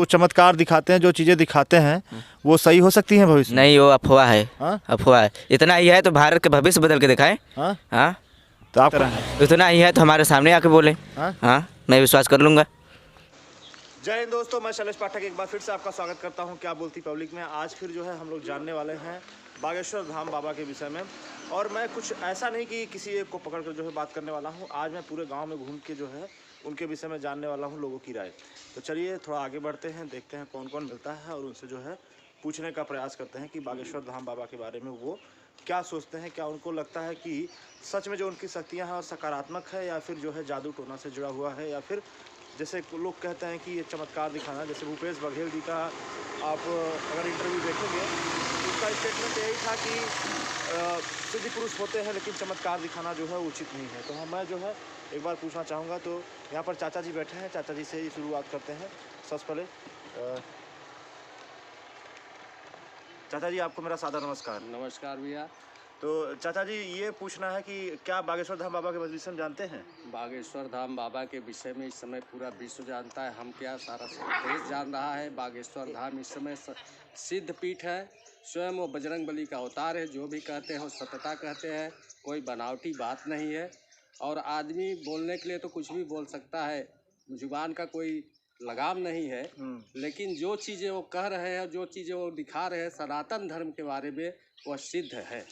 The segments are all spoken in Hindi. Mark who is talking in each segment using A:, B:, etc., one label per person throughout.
A: चमत्कार दिखाते हैं, जो चीज़ें दिखाते हैं वो सही हो सकती हैं भविष्य में?
B: नहीं, वो अफवाह है।
A: हाँ?
B: अफवाह है। इतना ही है तो भारत के भविष्य बदल के दिखाएं।
A: हाँ?
B: हाँ,
A: तो आप
B: इतना ही है तो हमारे सामने आके बोले।
A: हाँ?
B: हाँ, मैं विश्वास कर लूँगा।
A: जय हिंद दोस्तों, मैं शैलेश पाठक एक बार फिर से आपका स्वागत करता हूं क्या बोलती पब्लिक में। आज फिर जो है हम लोग जानने वाले हैं बागेश्वर धाम बाबा के विषय में। और मैं कुछ ऐसा नहीं कि किसी एक को पकड़ कर जो है बात करने वाला हूं। आज मैं पूरे गांव में घूम के जो है उनके विषय में जानने वाला हूं, लोगों की राय। तो चलिए थोड़ा आगे बढ़ते हैं, देखते हैं कौन कौन मिलता है और उनसे जो है पूछने का प्रयास करते हैं कि बागेश्वर धाम बाबा के बारे में वो क्या सोचते हैं। क्या उनको लगता है कि सच में जो उनकी शक्तियाँ हैं सकारात्मक है, या फिर जो है जादू टोना से जुड़ा हुआ है, या फिर जैसे लोग कहते हैं कि ये चमत्कार दिखाना। जैसे भूपेश बघेल जी का आप अगर इंटरव्यू देखेंगे तो उसका स्टेटमेंट यही था कि सिद्धि पुरुष होते हैं लेकिन चमत्कार दिखाना जो है उचित नहीं है। तो मैं जो है एक बार पूछना चाहूँगा। तो यहाँ पर चाचा जी बैठे हैं, चाचा जी से ही शुरुआत करते हैं। सबसे पहले चाचा जी आपको मेरा सादर नमस्कार।
C: नमस्कार भैया।
A: तो चाचा जी ये पूछना है कि क्या बागेश्वर धाम बाबा के विषय में जानते हैं?
C: बागेश्वर धाम बाबा के विषय में इस समय पूरा विश्व जानता है, हम क्या सारा देश जान रहा है। बागेश्वर धाम इस समय सिद्ध पीठ है, स्वयं वो बजरंग बली का अवतार है। जो भी कहते हैं वो सत्यता कहते हैं, कोई बनावटी बात नहीं है। और आदमी बोलने के लिए तो कुछ भी बोल सकता है, जुबान का कोई लगाम नहीं है। लेकिन जो चीज़ें वो कह रहे हैं, जो चीज़ें वो दिखा रहे हैं सनातन धर्म के बारे में, वह सिद्ध है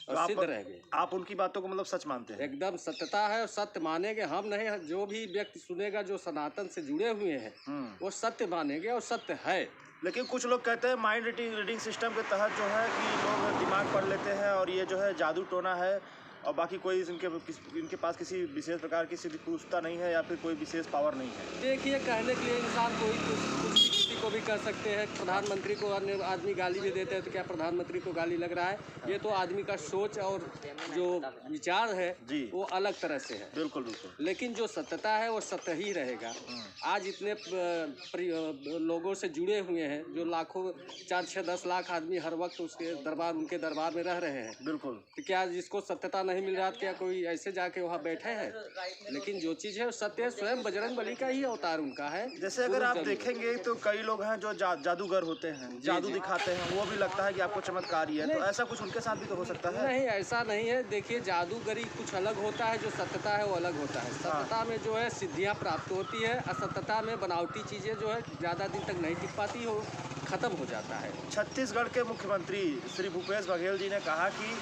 C: और सिद्ध रहेंगे।
A: आप उनकी बातों को मतलब सच मानते हैं?
C: एकदम सत्यता है और सत्य मानेंगे। हम नहीं, जो भी व्यक्ति सुनेगा जो सनातन से जुड़े हुए हैं वो सत्य मानेंगे और सत्य है।
A: लेकिन कुछ लोग कहते हैं माइंड रीडिंग सिस्टम के तहत जो है कि लोग दिमाग पढ़ लेते हैं और ये जो है जादू टोना है, और बाकी कोई इनके पास किसी विशेष प्रकार की सिद्धि पुरुषता नहीं है या फिर कोई विशेष पावर नहीं है।
C: देखिए, कहने के लिए इंसान कोई कुछ भी किसी को भी कर सकते हैं। प्रधानमंत्री को अन्य आदमी गाली भी देते हैं, तो क्या प्रधानमंत्री को गाली लग रहा है? ये तो आदमी का सोच और जो विचार है वो अलग तरह से है।
A: बिल्कुल बिल्कुल।
C: लेकिन जो सत्यता है वो सत्य ही रहेगा। आज इतने लोगों से जुड़े हुए हैं, जो लाखों 4-6-10 लाख आदमी हर वक्त उनके दरबार में रह रहे हैं।
A: बिल्कुल।
C: तो क्या जिसको सत्यता नहीं मिल रहा, क्या कोई ऐसे जाके वहाँ बैठे हैं? लेकिन जो चीज़ है वो सत्य है, स्वयं बजरंग बली का ही अवतार उनका है।
A: जैसे अगर आप देखेंगे तो कई लोग हैं जो जादूगर होते हैं, जादू दिखाते हैं, वो भी लगता है कि आपको चमत्कारी है। तो ऐसा कुछ उनके साथ भी तो हो सकता है?
C: नहीं, ऐसा नहीं है। देखिए, जादूगरी कुछ अलग होता है, जो सत्यता है वो अलग होता है। सत्यता में जो है सिद्धियाँ प्राप्त होती है, असत्यता में बनावटी चीज़ें जो है ज़्यादा दिन तक नहीं टिक पाती, हो खत्म हो जाता है।
A: छत्तीसगढ़ के मुख्यमंत्री श्री भूपेश बघेल जी ने कहा कि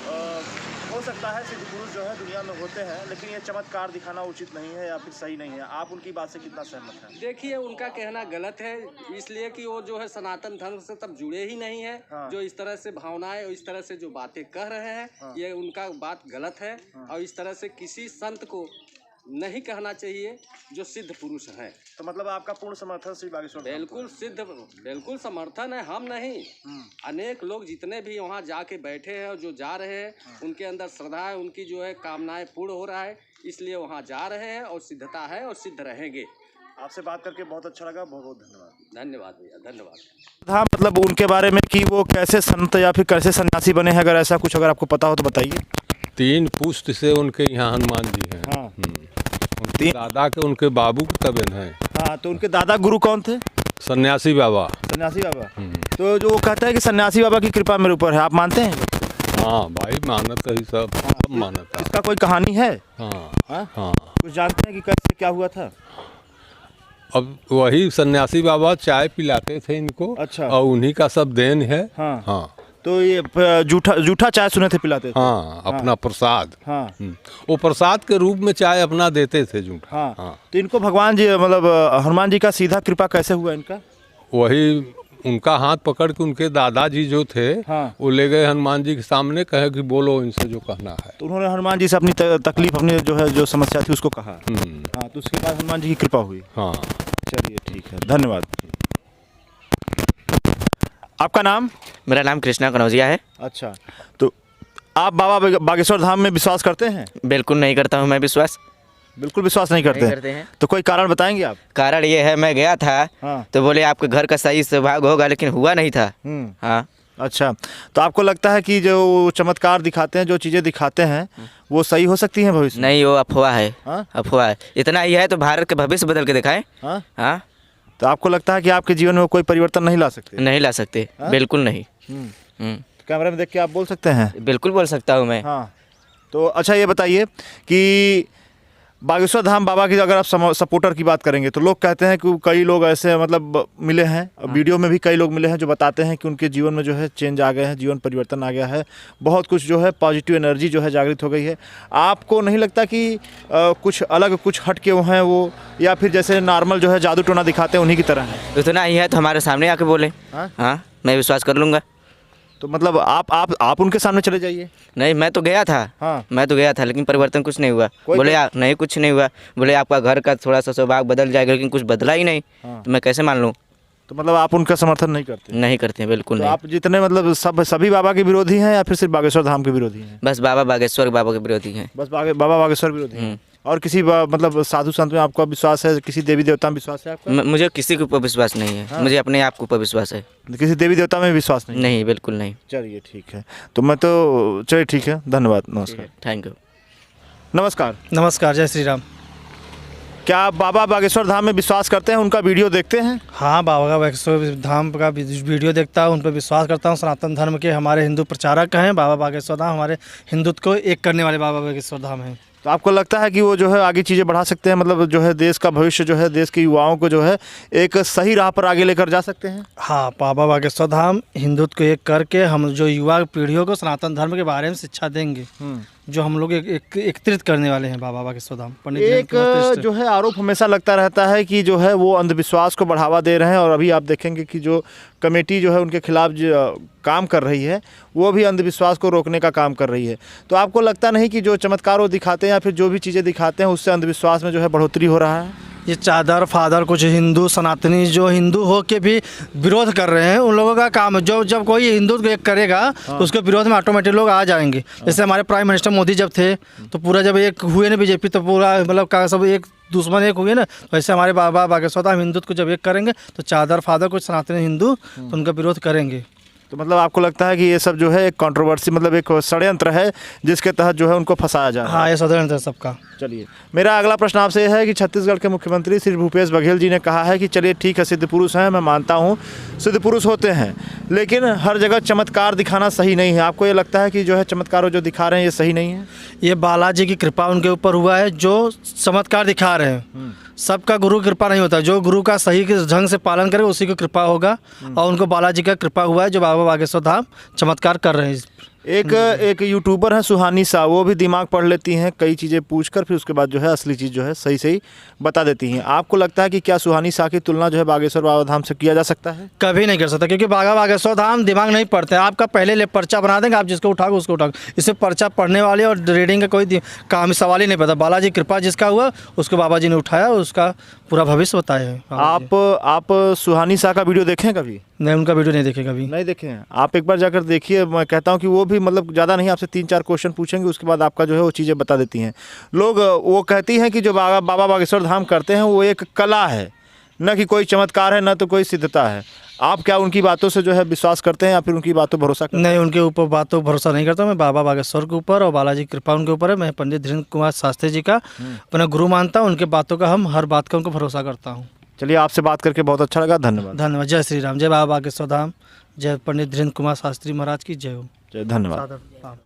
A: हो सकता है सिद्ध पुरुष जो है दुनिया में होते हैं, लेकिन ये चमत्कार दिखाना उचित नहीं है या फिर सही नहीं है। आप उनकी बात से कितना सहमत हैं?
C: देखिए, उनका कहना गलत है, इसलिए कि वो जो है सनातन धर्म से तब जुड़े ही नहीं है। जो इस तरह से भावनाएं और इस तरह से जो बातें कह रहे हैं, ये उनका बात गलत है। और इस तरह से किसी संत को नहीं कहना चाहिए जो सिद्ध पुरुष हैं।
A: तो मतलब आपका पूर्ण समर्थन श्री बागेश्वर?
C: बिल्कुल सिद्ध, बिल्कुल समर्थन है। हम नहीं, अनेक लोग जितने भी वहाँ जाके बैठे हैं और जो जा रहे हैं, उनके अंदर श्रद्धा है, उनकी जो है कामनाएं पूर्ण हो रहा है, इसलिए वहाँ जा रहे हैं और सिद्धता है और सिद्ध रहेंगे।
A: आपसे बात करके बहुत अच्छा लगा, बहुत बहुत धन्यवाद।
C: धन्यवाद भैया, धन्यवाद।
A: हाँ, मतलब उनके बारे में कि वो कैसे संत या फिर कैसे सन्यासी बने हैं, अगर ऐसा कुछ अगर आपको पता हो तो बताइए।
D: 3 पुश्त से उनके यहाँ हनुमान जी हैं।
A: हाँ।
D: उनके दादा के, उनके बाबू के तबेन है।
A: हाँ, तो उनके दादा गुरु कौन थे?
D: सन्यासी बाबा।
A: सन्यासी बाबा। तो जो वो कहता है कि सन्यासी बाबा की कृपा मेरे ऊपर है, आप मानते हैं?
D: हाँ भाई, मानत है, सब मानत है।
A: इसका कोई कहानी है?
D: हाँ
A: हाँ?
D: हाँ।
A: कुछ जानते हैं कि कैसे क्या हुआ था?
D: अब वही सन्यासी बाबा चाय पिलाते थे इनको।
A: अच्छा।
D: और उन्हीं का सब देन है।
A: हाँ।
D: हाँ।
A: तो ये जूठा चाय सुने थे पिलाते थे?
D: हाँ, अपना प्रसाद।
A: हाँ।
D: वो प्रसाद के रूप में चाय अपना देते थे जूठा।
A: हाँ।
D: हाँ।
A: तो इनको भगवान जी मतलब हनुमान जी का सीधा कृपा कैसे हुआ इनका?
D: वही उनका हाथ पकड़ के उनके दादाजी जो थे, वो ले गए हनुमान जी के सामने, कहे कि बोलो इनसे जो कहना है।
A: तो उन्होंने हनुमान जी से अपनी तकलीफ, अपनी जो है जो समस्या थी उसको कहा। हाँ, तो उसके बाद हनुमान जी की कृपा हुई।
D: हाँ।
A: चलिए ठीक है, धन्यवाद। आपका नाम?
B: मेरा नाम कृष्णा कनौजिया है।
A: अच्छा, तो आप बाबा बागेश्वर धाम में विश्वास करते हैं?
B: बिल्कुल नहीं करता हूँ मैं विश्वास।
A: बिल्कुल विश्वास नहीं करते हैं? तो कोई कारण बताएंगे आप?
B: कारण ये है, मैं गया था तो बोले आपके घर का सही सौभाग्य होगा, लेकिन हुआ नहीं था। हाँ।
A: अच्छा, तो आपको लगता है कि जो चमत्कार दिखाते हैं, जो चीज़ें दिखाते हैं वो सही हो सकती हैं भविष्य में?
B: नहीं, वो अफवाह है।
A: हाँ?
B: अफवाह है। इतना ही है तो भारत के भविष्य बदल के दिखाएं।
A: हाँ?
B: हाँ,
A: तो आपको लगता है कि आपके जीवन में कोई परिवर्तन नहीं ला सकते?
B: नहीं ला सकते, बिल्कुल नहीं।
A: कैमरे में देख के आप बोल सकते हैं?
B: बिल्कुल बोल सकता हूँ मैं।
A: हाँ, तो अच्छा ये बताइए कि बागेश्वर धाम बाबा की अगर आप सपोर्टर की बात करेंगे तो लोग कहते हैं कि कई लोग ऐसे मतलब मिले हैं, वीडियो में भी कई लोग मिले हैं जो बताते हैं कि उनके जीवन में जो है चेंज आ गए हैं, जीवन परिवर्तन आ गया है, बहुत कुछ जो है पॉजिटिव एनर्जी जो है जागृत हो गई है। आपको नहीं लगता कि कुछ अलग कुछ हट के वो हैं वो, या फिर जैसे नॉर्मल जो है जादू टोना दिखाते हैं उन्हीं की तरह है?
B: इतना ही है तो हमारे सामने आके बोले। हाँ, मैं विश्वास कर लूँगा।
A: तो मतलब आप उनके सामने चले जाइए।
B: नहीं, मैं तो गया था।
A: हाँ,
B: मैं तो गया था लेकिन परिवर्तन कुछ नहीं हुआ। बोले नहीं, कुछ नहीं हुआ। बोले आपका घर का थोड़ा सा स्वभाव बदल जाएगा, लेकिन कुछ बदला ही नहीं। तो मैं कैसे मान लूँ?
A: तो मतलब आप उनका समर्थन नहीं करते?
B: नहीं करते हैं, बिल्कुल
A: तो
B: नहीं।
A: आप जितने मतलब सभी बाबा के विरोधी हैं या फिर सिर्फ बागेश्वर धाम के विरोधी हैं?
B: बस बाबा बागेश्वर बाबा के विरोधी हैं।
A: बस बाबा बागेश्वर विरोधी हैं। और किसी मतलब साधु संत में आपका विश्वास है? किसी देवी देवता में विश्वास है आपका?
B: मुझे किसी के ऊपर विश्वास नहीं है। मुझे अपने आप के ऊपर विश्वास है।
A: किसी देवी देवता में विश्वास नहीं?
B: नहीं, बिल्कुल नहीं।
A: चलिए ठीक है, तो मैं तो चलिए ठीक है, धन्यवाद, नमस्कार।
B: Thank you.
A: नमस्कार।
E: नमस्कार, जय श्री राम।
A: क्या आप बाबा बागेश्वर धाम में विश्वास करते हैं? उनका वीडियो देखते हैं?
E: हाँ, बाबा बागेश्वर धाम का वीडियो देखता हूँ, उन पर विश्वास करता हूँ। सनातन धर्म के हमारे हिंदू प्रचारक हैं। बाबा बागेश्वर धाम हमारे हिंदुत्व को एक करने वाले बाबा बागेश्वर धाम हैं।
A: तो आपको लगता है कि वो जो है आगे चीज़ें बढ़ा सकते हैं, मतलब जो है देश का भविष्य जो है देश के युवाओं को जो है एक सही राह पर आगे लेकर जा सकते हैं?
E: हाँ, बाबा बागेश्वर धाम हिंदुत्व को एक करके हम जो युवा पीढ़ियों को सनातन धर्म के बारे में शिक्षा देंगे, जो हम लोग एकत्रित करने वाले हैं बाबा बागेश्वर धाम। पंडित
A: एक जो है आरोप हमेशा लगता रहता है कि जो है वो अंधविश्वास को बढ़ावा दे रहे हैं, और अभी आप देखेंगे कि जो कमेटी जो है उनके खिलाफ जो काम कर रही है वो भी अंधविश्वास को रोकने का काम कर रही है। तो आपको लगता नहीं कि जो चमत्कार वो दिखाते हैं या फिर जो भी चीज़ें दिखाते हैं उससे अंधविश्वास में जो है बढ़ोतरी हो रहा है?
E: ये चादर फादर कुछ हिंदू सनातनी जो हिंदू हो के भी विरोध कर रहे हैं, उन लोगों का काम जो जब कोई हिंदू को एक करेगा तो उसके विरोध में ऑटोमेटिक लोग आ जाएंगे। जैसे हमारे प्राइम मिनिस्टर मोदी जब थे तो पूरा जब एक हुए ना बीजेपी तो पूरा मतलब का सब एक दुश्मन एक हुए ना, तो ऐसे हमारे बाबा बागेश्वर धाम हिंदुत्व को जब एक करेंगे तो चादर फादर कुछ सनातनी हिंदू तो उनका विरोध करेंगे।
A: तो मतलब आपको लगता है कि ये सब जो है एक कंट्रोवर्सी मतलब एक षड्यंत्र है जिसके तहत जो है उनको फंसाया जा रहा है?
E: हाँ, ये षड्यंत्र है सबका।
A: चलिए, मेरा अगला प्रश्न आपसे यह है कि छत्तीसगढ़ के मुख्यमंत्री श्री भूपेश बघेल जी ने कहा है कि चलिए ठीक है, सिद्ध पुरुष हैं, मैं मानता हूँ सिद्ध पुरुष होते हैं, लेकिन हर जगह चमत्कार दिखाना सही नहीं है। आपको ये लगता है कि जो है चमत्कार जो दिखा रहे हैं ये सही नहीं है? ये
E: बालाजी की कृपा उनके ऊपर हुआ है जो चमत्कार दिखा रहे हैं। सबका गुरु कृपा नहीं होता, जो गुरु का सही ढंग से पालन करे उसी को कृपा होगा, और उनको बालाजी का कृपा हुआ है जो बाबा बागेश्वर धाम चमत्कार कर रहे हैं।
A: एक यूट्यूबर है सुहानी सा, वो भी दिमाग पढ़ लेती हैं, कई चीज़ें पूछकर फिर उसके बाद जो है असली चीज़ जो है सही सही बता देती हैं। आपको लगता है कि क्या सुहानी सा की तुलना जो है बागेश्वर बाबा धाम से किया जा सकता है?
E: कभी नहीं कर सकता, क्योंकि बाबा बागेश्वर धाम दिमाग नहीं पढ़ते हैं। आपका पहले पर्चा बना देंगे, आप जिसको उठाओगे उसको उठाओगे। इससे पर्चा पढ़ने वाले और रीडिंग का कोई काम सवाल ही नहीं पता। बालाजी कृपा जिसका हुआ उसको बाबा जी ने उठाया और उसका पूरा भविष्य बताया है।
A: आप सुहानी सा का वीडियो देखें कभी?
E: नहीं, उनका वीडियो नहीं देखे कभी।
A: नहीं देखे हैं? आप एक बार जाकर देखिए। मैं कहता हूं कि वो भी मतलब ज़्यादा नहीं, आपसे 3-4 क्वेश्चन पूछेंगे, उसके बाद आपका जो है वो चीज़ें बता देती हैं। लोग वो कहती हैं कि जो बाबा बागेश्वर धाम करते हैं वो एक कला है, न कि कोई चमत्कार है, न तो कोई सिद्धता है। आप क्या उनकी बातों से जो है विश्वास करते हैं या फिर उनकी बातों पर भरोसा करते हैं?
E: नहीं, उनके ऊपर बातों पर भरोसा नहीं करता। मैं बाबा बागेश्वर के ऊपर और बालाजी कृपा उनके ऊपर है। मैं पंडित धीरेन्द्र कुमार शास्त्री जी का अपना गुरु मानता हूँ। उनके बातों का हम हर बात का उनको भरोसा करता हूँ।
A: चलिए, आपसे बात करके बहुत अच्छा लगा, धन्यवाद।
E: धन्यवाद। जय श्री राम, जय बाबा बागेश्वर धाम, जय पंडित धीरेन्द्र कुमार शास्त्री महाराज की जय हो।
A: धन्यवाद।